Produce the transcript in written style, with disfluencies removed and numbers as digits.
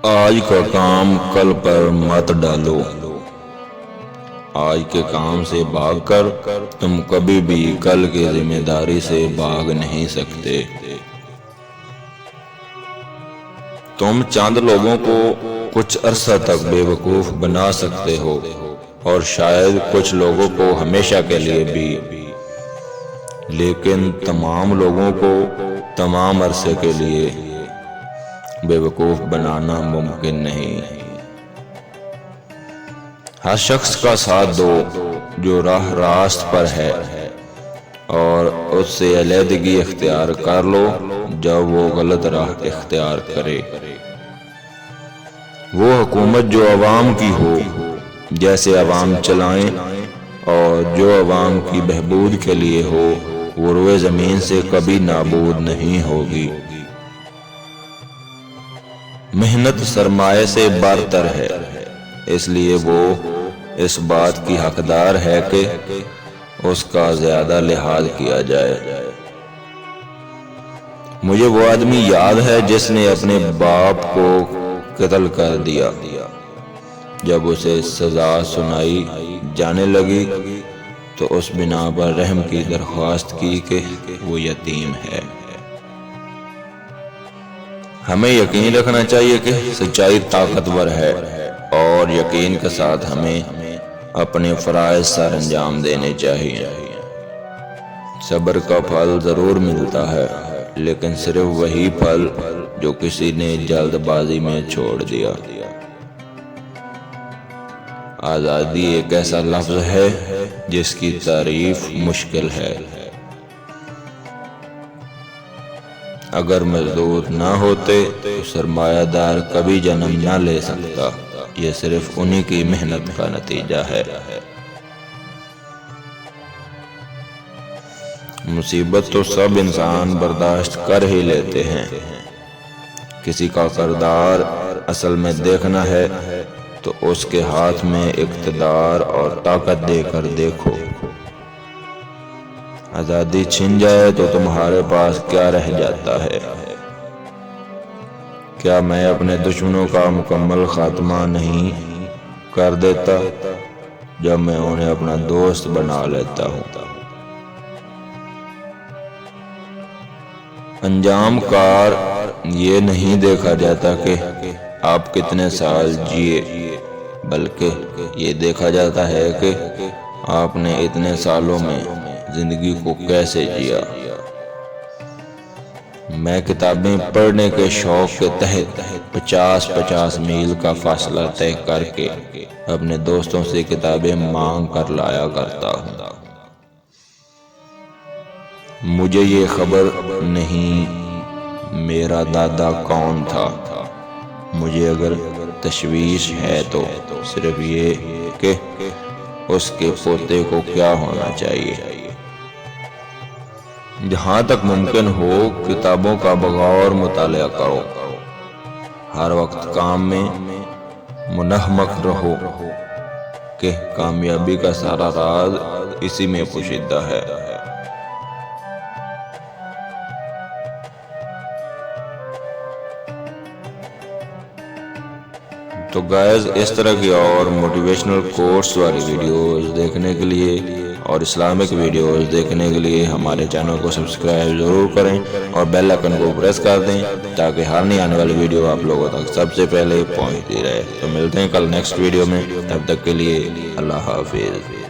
آج کا کام کل پر مت ڈالو۔ آج کے کام سے بھاگ کر تم کبھی بھی کل کی ذمہ داری سے بھاگ نہیں سکتے۔ تم چند لوگوں کو کچھ عرصہ تک بے وقوف بنا سکتے ہو اور شاید کچھ لوگوں کو ہمیشہ کے لیے بھی، لیکن تمام لوگوں کو تمام عرصے کے لیے بے وقوف بنانا ممکن نہیں۔ ہر شخص کا ساتھ دو جو راہ راست پر ہے اور اس سے علیحدگی اختیار کر لو جب وہ غلط راہ اختیار کرے۔ وہ حکومت جو عوام کی ہو، جیسے عوام چلائیں، اور جو عوام کی بہبود کے لیے ہو، وہ روئے زمین سے کبھی نابود نہیں ہوگی۔ محنت سرمایہ سے برتر ہے، اس لیے وہ اس بات کی حقدار ہے کہ اس کا زیادہ لحاظ کیا جائے۔ مجھے وہ آدمی یاد ہے جس نے اپنے باپ کو قتل کر دیا۔ جب اسے سزا سنائی جانے لگی تو اس بنا پر رحم کی درخواست کی کہ وہ یتیم ہے۔ ہمیں یقین رکھنا چاہیے کہ سچائی طاقتور ہے، اور یقین کے ساتھ ہمیں اپنے فرائض سر انجام دینے چاہیے۔ صبر کا پھل ضرور ملتا ہے، لیکن صرف وہی پھل جو کسی نے جلد بازی میں چھوڑ دیا۔ آزادی ایک ایسا لفظ ہے جس کی تعریف مشکل ہے۔ اگر مزدور نہ ہوتے تو سرمایہ دار کبھی جنم نہ لے سکتا۔ یہ صرف انہی کی محنت کا نتیجہ ہے۔ مصیبت تو سب انسان برداشت کر ہی لیتے ہیں۔ کسی کا کردار اصل میں دیکھنا ہے تو اس کے ہاتھ میں اقتدار اور طاقت دے کر دیکھو۔ آزادی چھن جائے تو تمہارے پاس کیا رہ جاتا ہے؟ کیا میں اپنے دشمنوں کا مکمل خاتمہ نہیں کر دیتا جب میں انہیں اپنا دوست بنا لیتا ہوں؟ انجام کار یہ نہیں دیکھا جاتا کہ آپ کتنے سال جیے، بلکہ یہ دیکھا جاتا ہے کہ آپ نے اتنے سالوں میں زندگی کو کیسے جیا۔ میں کتابیں پڑھنے کے شوق کے تحت 50 میل کا فاصلہ طے کر کے اپنے دوستوں سے کتابیں مانگ کر لایا کرتا ہوں۔ مجھے یہ خبر نہیں میرا دادا کون تھا۔ مجھے اگر تشویش ہے تو صرف یہ کہ اس کے پوتے کو کیا ہونا چاہیے۔ جہاں تک ممکن ہو کتابوں کا بغور مطالعہ کرو۔ ہر وقت کام میں منہمک رہو کہ کامیابی کا سارا راز اسی میں پوشیدہ ہے۔ تو گائز، اس طرح کی اور موٹیویشنل کورس والی ویڈیوز دیکھنے کے لیے اور اسلامک ویڈیوز دیکھنے کے لیے ہمارے چینل کو سبسکرائب ضرور کریں اور بیل آئکن کو پریس کر دیں تاکہ ہر نئی آنے والی ویڈیو آپ لوگوں تک سب سے پہلے پہنچتی رہے۔ تو ملتے ہیں کل نیکسٹ ویڈیو میں، تب تک کے لیے اللہ حافظ۔